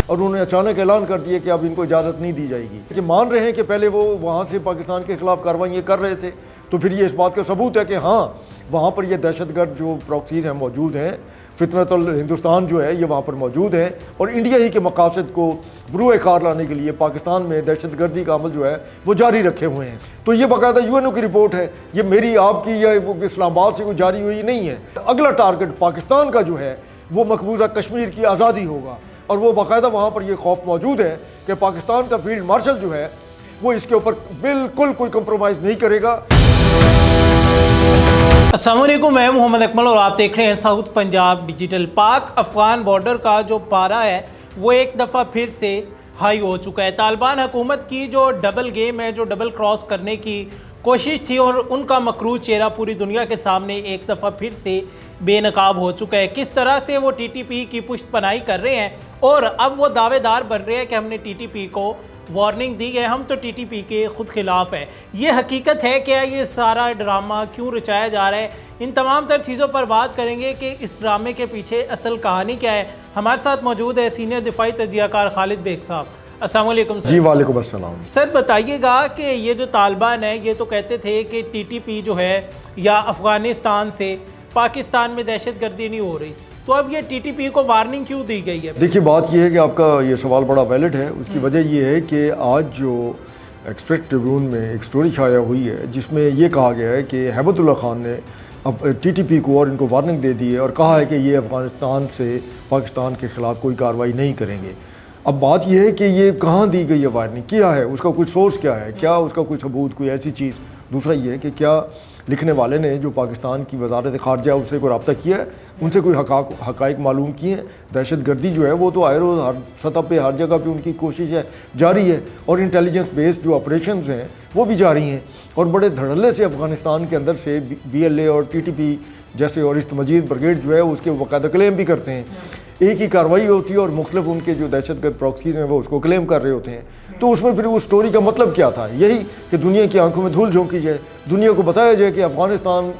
اور انہوں نے اچانک اعلان کر دیا کہ اب ان کو اجازت نہیں دی جائے گی، کہ مان رہے ہیں کہ پہلے وہ وہاں سے پاکستان کے خلاف کارروائیاں کر رہے تھے، تو پھر یہ اس بات کا ثبوت ہے کہ ہاں وہاں پر یہ دہشت گرد جو پراکسیز ہیں موجود ہیں، فطرت الہندوستان جو ہے یہ وہاں پر موجود ہے، اور انڈیا ہی کے مقاصد کو بروئے کار لانے کے لیے پاکستان میں دہشت گردی کا عمل جو ہے وہ جاری رکھے ہوئے ہیں۔ تو یہ باقاعدہ یو این او کی رپورٹ ہے، یہ میری آپ کی یا اسلام آباد سے کوئی جاری ہوئی نہیں ہے۔ اگلا ٹارگٹ پاکستان کا جو ہے وہ مقبوضہ کشمیر کی آزادی ہوگا، اور وہ باقاعدہ وہاں پر یہ خوف موجود ہے کہ پاکستان کا فیلڈ مارشل جو ہے وہ اس کے اوپر بالکل کوئی کمپرومائز نہیں کرے گا۔ السلام علیکم، میں محمد اکمل اور آپ دیکھ رہے ہیں south Punjab digital. Pak Afghan border کا جو پارا ہے وہ ایک دفعہ پھر سے ہائی ہو چکا ہے۔ طالبان حکومت کی جو ڈبل گیم ہے، جو ڈبل کراس کرنے کی کوشش تھی، اور ان کا مکروہ چہرہ پوری دنیا کے سامنے ایک دفعہ پھر سے بے نقاب ہو چکا ہے۔ کس طرح سے وہ ٹی ٹی پی کی پشت پناہی کر رہے ہیں، اور اب وہ دعوے دار بن رہے ہیں کہ ہم نے ٹی ٹی پی کو وارننگ دی ہے، ہم تو ٹی ٹی پی کے خود خلاف ہیں۔ یہ حقیقت ہے کہ یہ سارا ڈرامہ کیوں رچایا جا رہا ہے؟ ان تمام تر چیزوں پر بات کریں گے کہ اس ڈرامے کے پیچھے اصل کہانی کیا ہے۔ ہمارے ساتھ موجود ہے سینئر دفاعی تجزیہ کار خالد بیگ صاحب۔ السلام علیکم سر۔ جی وعلیکم السلام۔ سر بتائیے گا کہ یہ جو طالبان ہے یہ تو کہتے تھے کہ ٹی ٹی پی جو ہے یا افغانستان سے پاکستان میں دہشت گردی نہیں ہو رہی، تو اب یہ ٹی ٹی پی کو وارننگ کیوں دی گئی ہے؟ دیکھیے بات یہ ہے کہ آپ کا یہ سوال بڑا ویلڈ ہے۔ اس کی وجہ یہ ہے کہ آج جو ایکسپریس ٹریبیون میں ایک سٹوری شائع ہوئی ہے جس میں یہ کہا گیا ہے کہ ہیبت اللہ خان نے اب ٹی ٹی پی کو اور ان کو وارننگ دے دی ہے، اور کہا ہے کہ یہ افغانستان سے پاکستان کے خلاف کوئی کارروائی نہیں کریں گے۔ اب بات یہ ہے کہ یہ کہاں دی گئی ہے وارننگ، کیا ہے اس کا کوئی سورس، کیا ہے، کیا اس کا کوئی ثبوت، کوئی ایسی چیز۔ دوسرا یہ ہے کہ کیا لکھنے والے نے جو پاکستان کی وزارت خارجہ اس سے کوئی رابطہ کیا ہے، ان سے کوئی حقائق معلوم کیے ہیں؟ دہشت گردی جو ہے وہ تو آئے روز ہر سطح پہ ہر جگہ پہ ان کی کوشش ہے، جاری ہے، اور انٹیلیجنس بیسڈ جو آپریشنز ہیں وہ بھی جاری ہیں، اور بڑے دھڑلے سے افغانستان کے اندر سے بی ایل اے اور ٹی ٹی پی جیسے اور مجید بریگیڈ جو ہے اس کے باقاعدہ کلیم بھی کرتے ہیں۔ ایک ہی کارروائی ہوتی ہے اور مختلف ان کے جو دہشت گرد پراکسیز ہیں وہ اس کو کلیم کر رہے ہوتے ہیں۔ تو اس میں پھر اس سٹوری کا مطلب کیا تھا؟ یہی کہ دنیا کی آنکھوں میں دھول جھونکی جائے، دنیا کو بتایا جائے کہ افغانستان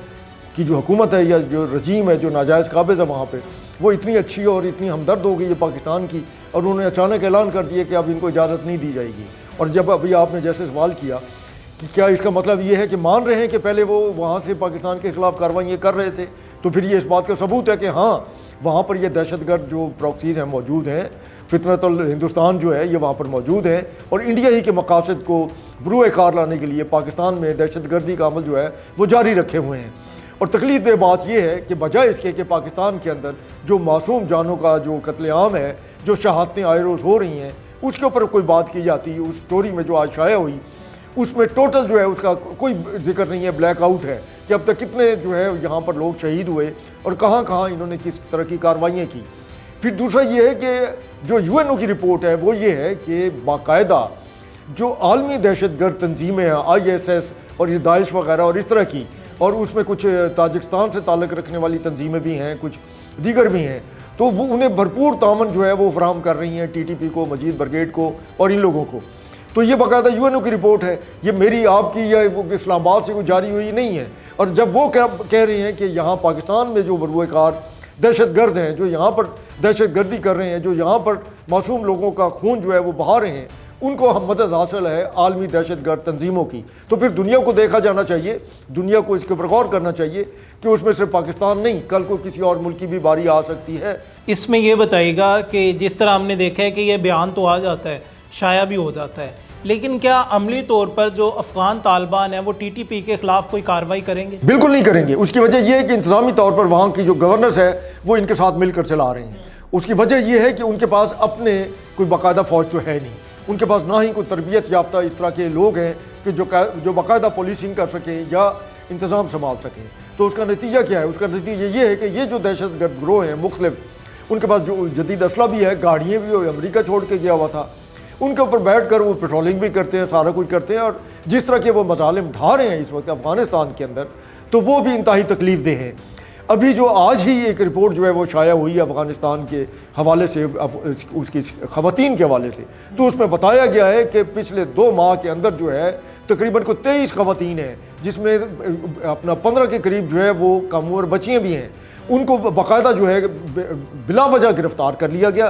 کی جو حکومت ہے یا جو رجیم ہے جو ناجائز قابض ہے وہاں پہ، وہ اتنی اچھی اور اتنی ہمدرد ہو گئی ہے پاکستان کی، اور انہوں نے اچانک اعلان کر دیا کہ اب ان کو اجازت نہیں دی جائے گی۔ اور جب ابھی آپ نے جیسے سوال کیا کہ کیا اس کا مطلب یہ ہے کہ مان رہے ہیں کہ پہلے وہ وہاں سے پاکستان کے خلاف کارروائیاں کر رہے تھے، تو پھر یہ اس بات کا ثبوت ہے کہ ہاں وہاں پر یہ دہشت گرد جو پراکسیز ہیں موجود ہیں، فطرت الہندوستان جو ہے یہ وہاں پر موجود ہے، اور انڈیا ہی کے مقاصد کو بروئے کار لانے کے لیے پاکستان میں دہشت گردی کا عمل جو ہے وہ جاری رکھے ہوئے ہیں۔ اور تکلیف دہ بات یہ ہے کہ بجائے اس کے کہ پاکستان کے اندر جو معصوم جانوں کا جو قتل عام ہے، جو شہادتیں آئے روز ہو رہی ہیں، اس کے اوپر کوئی بات کی جاتی، اس سٹوری میں جو آج شائع ہوئی اس میں ٹوٹل جو ہے اس کا کوئی ذکر نہیں ہے، بلیک آؤٹ ہے کہ اب تک کتنے جو ہے یہاں پر لوگ شہید ہوئے اور کہاں کہاں انہوں نے کس طرح کی کارروائیاں کی۔ پھر دوسرا یہ ہے کہ جو یو این او کی رپورٹ ہے وہ یہ ہے کہ باقاعدہ جو عالمی دہشت گرد تنظیمیں ہیں، آئی ایس ایس اور یہ داعش وغیرہ اور اس طرح کی، اور اس میں کچھ تاجکستان سے تعلق رکھنے والی تنظیمیں بھی ہیں، کچھ دیگر بھی ہیں، تو وہ انہیں بھرپور تعاون جو ہے وہ فراہم کر رہی ہیں ٹی ٹی پی کو، مجید بریگیڈ کو اور ان لوگوں کو۔ تو یہ باقاعدہ یو این او کی رپورٹ ہے، یہ میری آپ کی یا اسلام آباد سے کوئی جاری ہوئی نہیں ہے۔ اور جب وہ کہہ رہے ہیں کہ یہاں پاکستان میں جو بروئے کار دہشت گرد ہیں، جو یہاں پر دہشت گردی کر رہے ہیں، جو یہاں پر معصوم لوگوں کا خون جو ہے وہ بہا رہے ہیں، ان کو مدد حاصل ہے عالمی دہشت گرد تنظیموں کی، تو پھر دنیا کو دیکھا جانا چاہیے، دنیا کو اس کے اوپر غور کرنا چاہیے کہ اس میں صرف پاکستان نہیں، کل کو کسی اور ملک کی بھی باری آ سکتی ہے۔ اس میں یہ بتائیے گا کہ جس طرح ہم نے دیکھا ہے کہ یہ بیان تو آ جاتا ہے، شائع بھی ہو جاتا ہے، لیکن کیا عملی طور پر جو افغان طالبان ہیں وہ ٹی ٹی پی کے خلاف کوئی کارروائی کریں گے؟ بالکل نہیں کریں گے۔ اس کی وجہ یہ ہے کہ انتظامی طور پر وہاں کی جو گورننس ہے وہ ان کے ساتھ مل کر چلا رہے ہیں۔ اس کی وجہ یہ ہے کہ ان کے پاس اپنے کوئی باقاعدہ فوج تو ہے نہیں، ان کے پاس نہ ہی کوئی تربیت یافتہ اس طرح کے لوگ ہیں کہ جو باقاعدہ پولیسنگ کر سکیں یا انتظام سنبھال سکیں۔ تو اس کا نتیجہ کیا ہے؟ اس کا نتیجہ یہ ہے کہ یہ جو دہشت گرد گروہ ہیں مختلف، ان کے پاس جو جدید اسلحہ بھی ہے، گاڑیاں بھی امریکہ چھوڑ کے گیا ہوا تھا، ان کے اوپر بیٹھ کر وہ پیٹرولنگ بھی کرتے ہیں، سارا کچھ کرتے ہیں، اور جس طرح کے وہ مظالم ڈھا رہے ہیں اس وقت افغانستان کے اندر، تو وہ بھی انتہائی تکلیف دہ ہے۔ ابھی جو آج ہی ایک رپورٹ جو ہے وہ شائع ہوئی ہے افغانستان کے حوالے سے، اس کی خواتین کے حوالے سے، تو اس میں بتایا گیا ہے کہ پچھلے 2 ماہ کے اندر جو ہے تقریباً 23 خواتین ہیں، جس میں اپنا 15 کے قریب جو ہے وہ کم عمر بچیاں بھی ہیں، ان کو باقاعدہ جو ہے بلا وجہ گرفتار کر لیا گیا۔